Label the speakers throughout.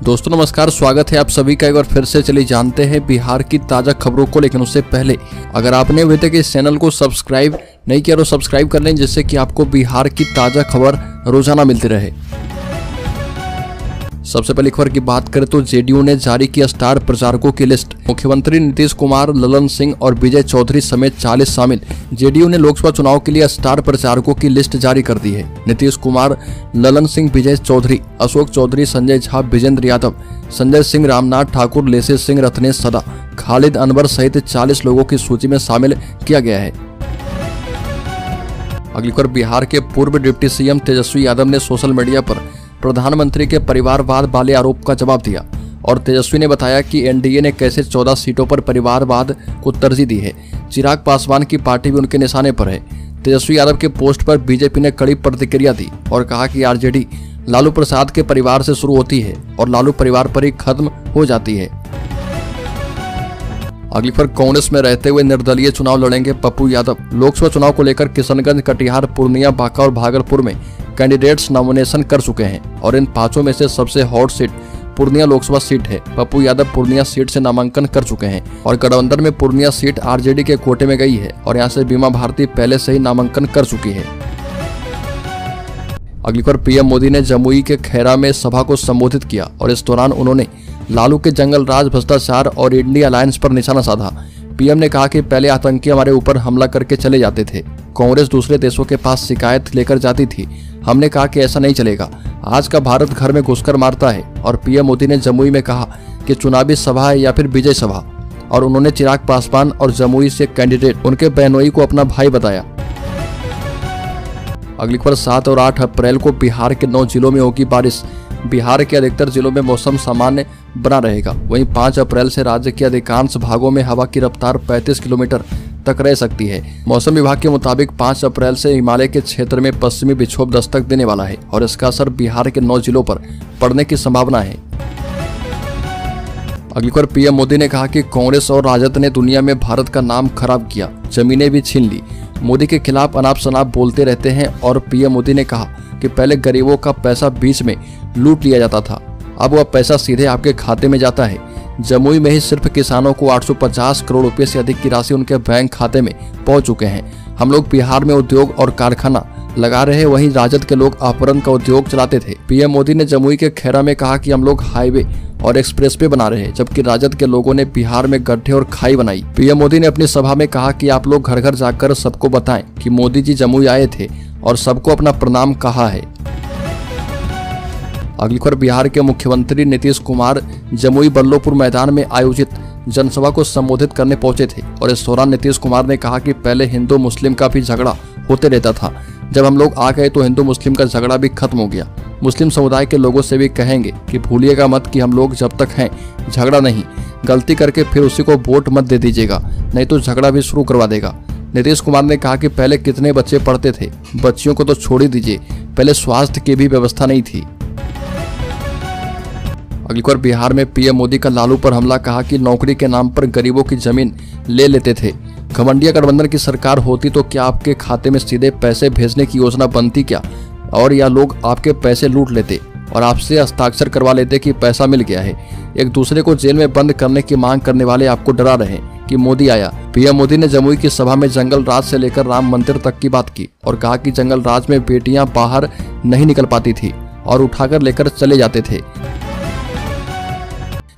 Speaker 1: दोस्तों नमस्कार, स्वागत है आप सभी का एक बार फिर से। चलिए जानते हैं बिहार की ताज़ा खबरों को। लेकिन उससे पहले अगर आपने अभी तक इस चैनल को सब्सक्राइब नहीं किया तो सब्सक्राइब कर लें, जिससे कि आपको बिहार की ताज़ा खबर रोजाना मिलती रहे। सबसे पहली खबर की बात करें तो जेडीयू ने जारी किया स्टार प्रचारकों की लिस्ट। मुख्यमंत्री नीतीश कुमार, ललन सिंह और विजय चौधरी समेत 40 शामिल जेडीयू ने लोकसभा चुनाव के लिए स्टार प्रचारकों की लिस्ट जारी कर दी है। नीतीश कुमार, ललन सिंह, विजय चौधरी, अशोक चौधरी, संजय झा, विजेंद्र यादव, संजय सिंह, रामनाथ ठाकुर, लेसे सिंह, रत्नेश सदा, खालिद अनवर सहित 40 लोगों की सूची में शामिल किया गया है। अगली खबर, बिहार के पूर्व डिप्टी सीएम तेजस्वी यादव ने सोशल मीडिया पर प्रधानमंत्री के परिवारवाद वाले आरोप का जवाब दिया और तेजस्वी ने बताया कि एनडीए ने कैसे 14 सीटों पर परिवारवाद को तरजीह दी है। चिराग पासवान की पार्टी भी उनके निशाने पर है। तेजस्वी यादव के पोस्ट पर बीजेपी ने कड़ी प्रतिक्रिया दी और कहा कि आरजेडी लालू प्रसाद के परिवार से शुरू होती है और लालू परिवार पर ही खत्म हो जाती है। अगली खबर, कांग्रेस में रहते हुए निर्दलीय चुनाव लड़ेंगे पप्पू यादव। लोकसभा चुनाव को लेकर किशनगंज, कटिहार, पूर्णिया, बांका और भागलपुर में कैंडिडेट्स नॉमिनेशन कर चुके हैं और इन पांचों में से सबसे hot seat Purnia Lok Sabha seat है। पप्पू यादव पूर्णिया सीट से नामांकन कर चुके हैं और गठबंधन में पूर्णिया सीट आरजेडी के कोटे में गई है और यहां से बीमा भारती पहले से ही नामांकन कर चुकी है। अगली खबर, पीएम मोदी ने जमुई के खैरा में सभा को संबोधित किया और इस दौरान उन्होंने लालू के जंगल राज, भ्रष्टाचार और इंडिया अलायंस पर निशाना साधा। पीएम ने कहा कि पहले आतंकी हमारे ऊपर हमला करके चले जाते थे, कांग्रेस दूसरे देशों के पास शिकायत लेकर जाती थी। हमने कहा कि ऐसा नहीं चलेगा, आज का भारत घर में घुसकर मारता है। और पीएम मोदी ने जमुई में कहा कि चुनावी सभा है या फिर विजय सभा, और उन्होंने चिराग पासवान और जमुई से कैंडिडेट उनके बहनोई को अपना भाई बताया। अगली खबर, 7 और 8 अप्रैल को बिहार के 9 जिलों में होगी बारिश। बिहार के अधिकतर जिलों में मौसम सामान्य बना रहेगा। वहीं 5 अप्रैल से राज्य के अधिकांश भागों में हवा की रफ्तार 35 किलोमीटर तक रह सकती है। मौसम विभाग के मुताबिक 5 अप्रैल से हिमालय के क्षेत्र में पश्चिमी विक्षोभ दस्तक देने वाला है और इसका असर बिहार के 9 जिलों पर पड़ने की संभावना है। अगली खबर, पीएम मोदी ने कहा कि कांग्रेस और राजद ने दुनिया में भारत का नाम खराब किया, जमीनें भी छीन ली। मोदी के खिलाफ अनाप शनाप बोलते रहते हैं और पीएम मोदी ने कहा कि पहले गरीबों का पैसा बीच में लूट लिया जाता था, अब वह पैसा सीधे आपके खाते में जाता है। जमुई में ही सिर्फ किसानों को 850 करोड़ रुपए से अधिक की राशि उनके बैंक खाते में पहुंच चुके हैं। हम लोग बिहार में उद्योग और कारखाना लगा रहे हैं, वहीं राजद के लोग अपहरण का उद्योग चलाते थे। पीएम मोदी ने जमुई के खैरा में कहा कि हम लोग हाईवे और एक्सप्रेसवे बना रहे हैं, जबकि राजद के लोगों ने बिहार में गड्ढे और खाई बनाई। पीएम मोदी ने अपनी सभा में कहा कि आप लोग घर घर जाकर सबको बताएं कि मोदी जी जमुई आए थे और सबको अपना प्रणाम कहा है। अगली खबर, बिहार के मुख्यमंत्री नीतीश कुमार जमुई बल्लोपुर मैदान में आयोजित जनसभा को संबोधित करने पहुंचे थे और इस दौरान नीतीश कुमार ने कहा कि पहले हिंदू मुस्लिम का भी झगड़ा होते रहता था, जब हम लोग आ गए तो हिंदू मुस्लिम का झगड़ा भी खत्म हो गया। मुस्लिम समुदाय के लोगों से भी कहेंगे कि भूलिएगा मत कि हम लोग जब तक हैं झगड़ा नहीं, गलती करके फिर उसी को वोट मत दे दीजिएगा, नहीं तो झगड़ा भी शुरू करवा देगा। नीतीश कुमार ने कहा कि पहले कितने बच्चे पढ़ते थे, बच्चियों को तो छोड़ ही दीजिए, पहले स्वास्थ्य की भी व्यवस्था नहीं थी। अगली बार बिहार में पीएम मोदी का लालू पर हमला, कहा कि नौकरी के नाम पर गरीबों की जमीन ले लेते थे। घमंडिया गठबंधन की सरकार होती तो क्या आपके खाते में सीधे पैसे भेजने की योजना बनती क्या, और या लोग आपके पैसे लूट लेते और आपसे हस्ताक्षर करवा लेते कि पैसा मिल गया है। एक दूसरे को जेल में बंद करने की मांग करने वाले आपको डरा रहे हैं कि मोदी आया। पीएम मोदी ने जमुई की सभा में जंगल राज से लेकर राम मंदिर तक की बात की और कहा कि जंगल राज में बेटियां बाहर नहीं निकल पाती थी और उठाकर लेकर चले जाते थे।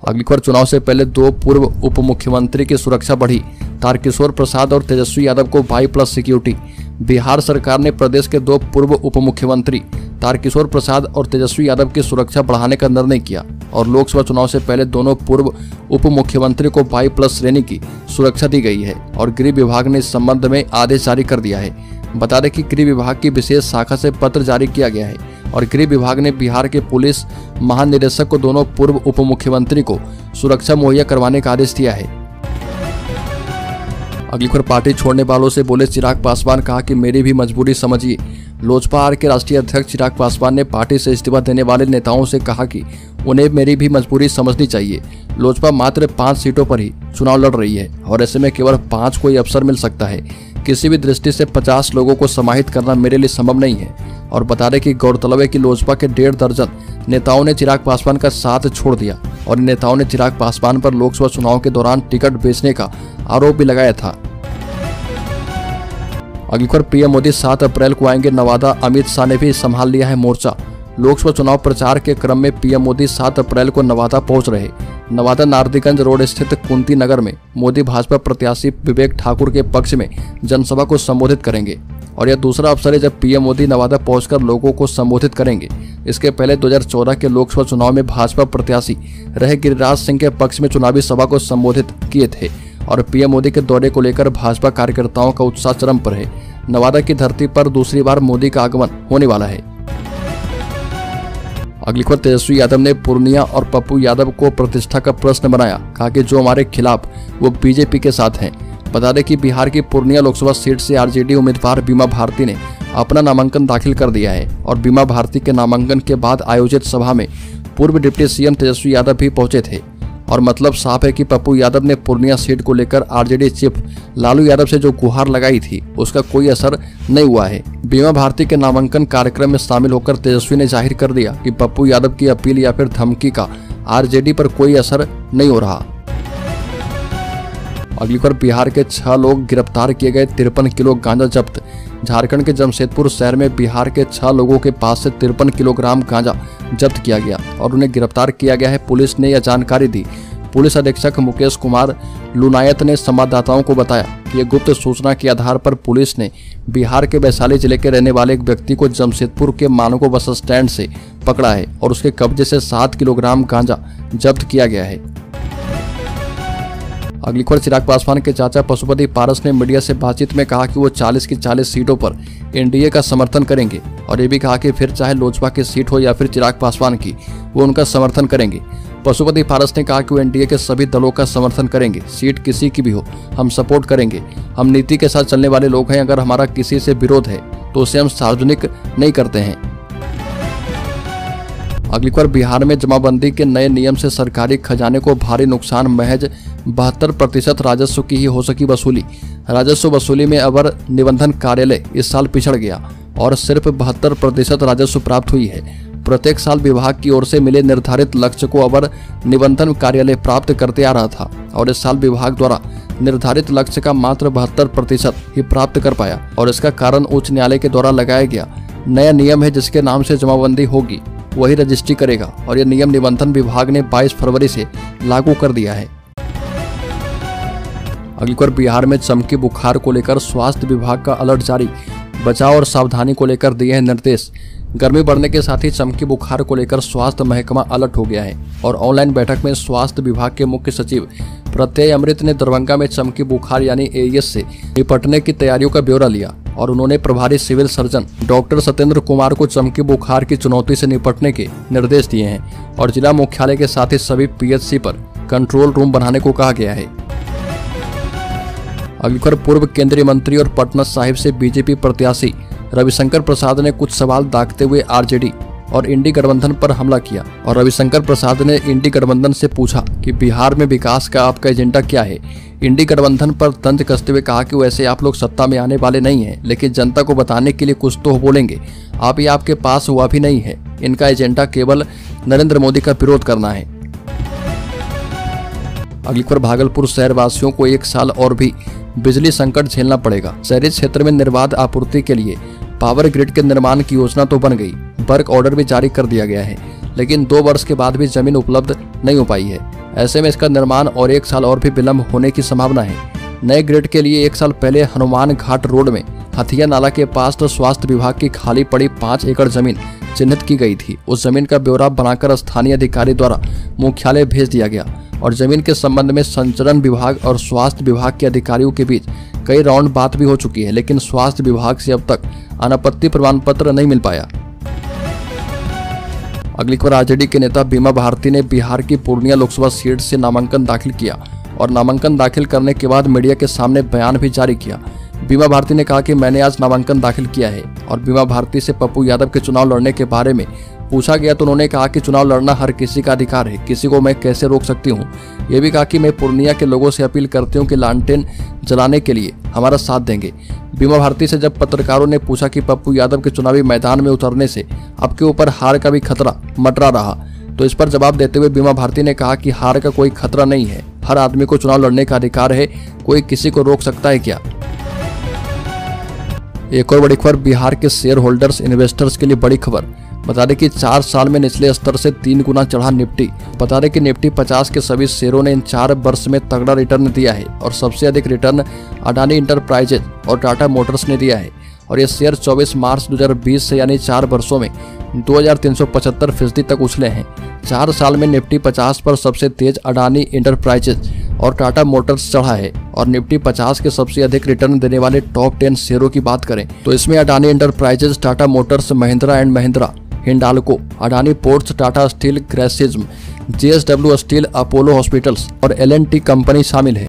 Speaker 1: अगली खबर, चुनाव से पहले 2 पूर्व उप मुख्यमंत्री की सुरक्षा बढ़ी। तारकिशोर प्रसाद और तेजस्वी यादव को 22+ सिक्योरिटी। बिहार सरकार ने प्रदेश के 2 पूर्व उप मुख्यमंत्री तारकिशोर प्रसाद और तेजस्वी यादव की सुरक्षा बढ़ाने का निर्णय किया और लोकसभा चुनाव से पहले दोनों पूर्व उप मुख्यमंत्री को 22+ श्रेणी की सुरक्षा दी गई है और गृह विभाग ने इस संबंध में आदेश जारी कर दिया है। बता दें कि गृह विभाग की विशेष शाखा से पत्र जारी किया गया है और गृह विभाग ने बिहार के पुलिस महानिदेशक को दोनों पूर्व उप मुख्यमंत्री को सुरक्षा मुहैया करवाने का आदेश दिया है। अगली खबर, पार्टी छोड़ने वालों से बोले चिराग पासवान, कहा कि मेरी भी मजबूरी समझिए। लोजपा आर के राष्ट्रीय अध्यक्ष चिराग पासवान ने पार्टी से इस्तीफा देने वाले नेताओं से कहा कि उन्हें मेरी भी मजबूरी समझनी चाहिए। लोजपा मात्र 5 सीटों पर ही चुनाव लड़ रही है और ऐसे में केवल 5 को ही अवसर मिल सकता है। किसी भी दृष्टि से 50 लोगों को समाहित करना मेरे लिए संभव नहीं है। और बता दें कि गौरतलब है कि लोजपा के 1.5 दर्जन नेताओं ने चिराग पासवान का साथ छोड़ दिया और इन नेताओं ने चिराग पासवान पर लोकसभा चुनाव के दौरान टिकट बेचने का आरोप भी लगाया था। अगली खबर, पीएम मोदी 7 अप्रैल को आएंगे नवादा, अमित शाह ने भी संभाल लिया है मोर्चा। लोकसभा चुनाव प्रचार के क्रम में पीएम मोदी 7 अप्रैल को नवादा पहुंच रहे। नवादा नारदीगंज रोड स्थित कुंती नगर में मोदी भाजपा प्रत्याशी विवेक ठाकुर के पक्ष में जनसभा को संबोधित करेंगे और यह दूसरा अवसर है जब पीएम मोदी नवादा पहुंचकर लोगों को संबोधित करेंगे। इसके पहले 2014 के लोकसभा चुनाव में भाजपा प्रत्याशी रहे गिरिराज सिंह के पक्ष में चुनावी सभा को संबोधित किए थे और पीएम मोदी के दौरे को लेकर भाजपा कार्यकर्ताओं का उत्साह चरम पर है। नवादा की धरती पर दूसरी बार मोदी का आगमन होने वाला है। अगली खबर, तेजस्वी यादव ने पूर्णिया और पप्पू यादव को प्रतिष्ठा का प्रश्न बनाया। कहा कि जो हमारे खिलाफ वो बीजेपी के साथ हैं। बता दें कि बिहार की पूर्णिया लोकसभा सीट से आरजेडी उम्मीदवार बीमा भारती ने अपना नामांकन दाखिल कर दिया है और बीमा भारती के नामांकन के बाद आयोजित सभा में पूर्व डिप्टी सीएम तेजस्वी यादव भी पहुंचे थे और मतलब साफ है कि पप्पू यादव ने पूर्णिया सीट को लेकर आरजेडी चीफ लालू यादव से जो गुहार लगाई थी उसका कोई असर नहीं हुआ है। बीमा भारती के नामांकन कार्यक्रम में शामिल होकर तेजस्वी ने जाहिर कर दिया कि पप्पू यादव की अपील या फिर धमकी का आरजेडी पर कोई असर नहीं हो रहा। अगली खबर, बिहार के 6 लोग गिरफ्तार किए गए, 53 किलो गांजा जब्त। झारखंड के जमशेदपुर शहर में बिहार के 6 लोगों के पास से 53 किलोग्राम गांजा जब्त किया गया और उन्हें गिरफ्तार किया गया है। पुलिस ने यह जानकारी दी। पुलिस अधीक्षक मुकेश कुमार लुनायत ने संवाददाताओं को बताया कि ये गुप्त सूचना के आधार पर पुलिस ने बिहार के वैशाली जिले के रहने वाले एक व्यक्ति को जमशेदपुर के मानगो बस स्टैंड से पकड़ा है और उसके कब्जे से 7 किलोग्राम गांजा जब्त किया गया है। अगली खबर, चिराग पासवान के चाचा पशुपति पारस ने मीडिया से बातचीत में कहा कि वो 40 की 40 सीटों पर एनडीए का समर्थन करेंगे और ये भी कहा कि फिर चाहे लोजपा की सीट हो या फिर चिराग पासवान की, वो उनका समर्थन करेंगे। पशुपति पारस ने कहा कि वो एनडीए के सभी दलों का समर्थन करेंगे, सीट किसी की भी हो हम सपोर्ट करेंगे। हम नीति के साथ चलने वाले लोग हैं, अगर हमारा किसी से विरोध है तो उसे हम सार्वजनिक नहीं करते हैं। अगली खबर, बिहार में जमाबंदी के नए नियम से सरकारी खजाने को भारी नुकसान, महज 72% राजस्व की ही हो सकी वसूली। राजस्व वसूली में अवर निबंधन कार्यालय इस साल पिछड़ गया और सिर्फ 72% राजस्व प्राप्त हुई है। प्रत्येक साल विभाग की ओर से मिले निर्धारित लक्ष्य को अवर निबंधन कार्यालय प्राप्त करते आ रहा था और इस साल विभाग द्वारा निर्धारित लक्ष्य का मात्र 72% ही प्राप्त कर पाया और इसका कारण उच्च न्यायालय के द्वारा लगाया गया नया नियम है जिसके नाम से जमाबंदी होगी वही रजिस्ट्री करेगा और यह नियम निबंधन विभाग ने 22 फरवरी से लागू कर दिया है। अगली खबर, बिहार में चमकी बुखार को लेकर स्वास्थ्य विभाग का अलर्ट जारी। बचाव और सावधानी को लेकर दिए हैं निर्देश। गर्मी बढ़ने के साथ ही चमकी बुखार को लेकर स्वास्थ्य महकमा अलर्ट हो गया है और ऑनलाइन बैठक में स्वास्थ्य विभाग के मुख्य सचिव प्रत्यय अमृत ने दरभंगा में चमकी बुखार यानी एईएस से निपटने की तैयारियों का ब्यौरा लिया और उन्होंने प्रभारी civil surgeon doctor Satyendra Kumar को चमकी बुखार की चुनौती से निपटने के निर्देश दिए हैं और जिला मुख्यालय के साथ ही सभी पीएचसी पर कंट्रोल रूम बनाने को कहा गया है। अगली खबर, पूर्व केंद्रीय मंत्री और पटना साहिब से बीजेपी प्रत्याशी रविशंकर प्रसाद ने कुछ सवाल दागते हुए आरजेडी और इंडी गठबंधन पर हमला किया और रविशंकर प्रसाद ने इंडी गठबंधन से पूछा कि बिहार में विकास का आपका एजेंडा क्या है। इंडी गठबंधन पर तंज कसते हुए कहा कि वैसे आप लोग सत्ता में आने वाले नहीं हैं, लेकिन जनता को बताने के लिए कुछ तो बोलेंगे। आप ये आपके पास हुआ भी नहीं है। इनका एजेंडा केवल नरेंद्र मोदी का विरोध करना है। अगली खबर, भागलपुर शहर वासियों को 1 साल और भी बिजली संकट झेलना पड़ेगा। शहरी क्षेत्र में निर्बाध आपूर्ति के लिए पावर ग्रिड के निर्माण की योजना तो बन गई, वर्क ऑर्डर भी जारी कर दिया गया है, लेकिन 2 वर्ष के बाद भी जमीन उपलब्ध नहीं हो पाई है। ऐसे में इसका निर्माण और 1 साल और भी विलंब होने की संभावना है। नए ग्रिड के लिए 1 साल पहले हनुमान घाट रोड में हथिया नाला के पास तो स्वास्थ्य विभाग की खाली पड़ी 5 एकड़ जमीन चिन्हित की गई थी। उस जमीन का ब्यौरा बनाकर स्थानीय अधिकारी द्वारा मुख्यालय भेज दिया गया और जमीन के संबंध में संचरण विभाग और स्वास्थ्य विभाग के अधिकारियों के बीच कई राउंड बात भी हो चुकी है, लेकिन स्वास्थ्य विभाग से अब तक अनापत्ति प्रमाण पत्र नहीं मिल पाया। अगली खबर, आरजेडी के नेता बीमा भारती ने बिहार की पूर्णिया लोकसभा सीट से नामांकन दाखिल किया और नामांकन दाखिल करने के बाद मीडिया के सामने बयान भी जारी किया। बीमा भारती ने कहा कि मैंने आज नामांकन दाखिल किया है और बीमा भारती से पप्पू यादव के चुनाव लड़ने के बारे में पूछा गया तो उन्होंने कहा कि चुनाव लड़ना हर किसी का अधिकार है, किसी को मैं कैसे रोक सकती हूँ। ये भी कहा कि मैं पूर्णिया के लोगों से अपील करती हूँ कि लालटेन जलाने के लिए हमारा साथ देंगे। बीमा भारती से जब पत्रकारों ने पूछा कि पप्पू यादव के चुनावी मैदान में उतरने से आपके ऊपर हार का भी खतरा मंडरा रहा, तो इस पर जवाब देते हुए बीमा भारती ने कहा कि हार का कोई खतरा नहीं है, हर आदमी को चुनाव लड़ने का अधिकार है, कोई किसी को रोक सकता है क्या। एक और बड़ी खबर बिहार के शेयर होल्डर्स इन्वेस्टर्स के लिए बड़ी खबर। बता दें कि 4 साल में निचले स्तर से 3 गुना चढ़ा निफ्टी। बता दें कि निफ्टी 50 के सभी शेयरों ने इन 4 वर्ष में तगड़ा रिटर्न दिया है और सबसे अधिक रिटर्न अडानी इंटरप्राइजेज और टाटा मोटर्स ने दिया है और ये शेयर 24 मार्च 2020 से यानी 4 वर्षों में 2375% तक उछले हैं। 4 साल में निफ्टी 50 पर सबसे तेज अडानी इंटरप्राइजेज और टाटा मोटर्स चढ़ा है और निफ्टी 50 के सबसे अधिक रिटर्न देने वाले टॉप 10 शेयरों की बात करें तो इसमें Adani Enterprises, Tata Motors, Mahindra and Mahindra, Hindalco, Adani Ports, Tata Steel, Grasim, JSW steel, Apollo Hospitals और L&T कंपनी शामिल है।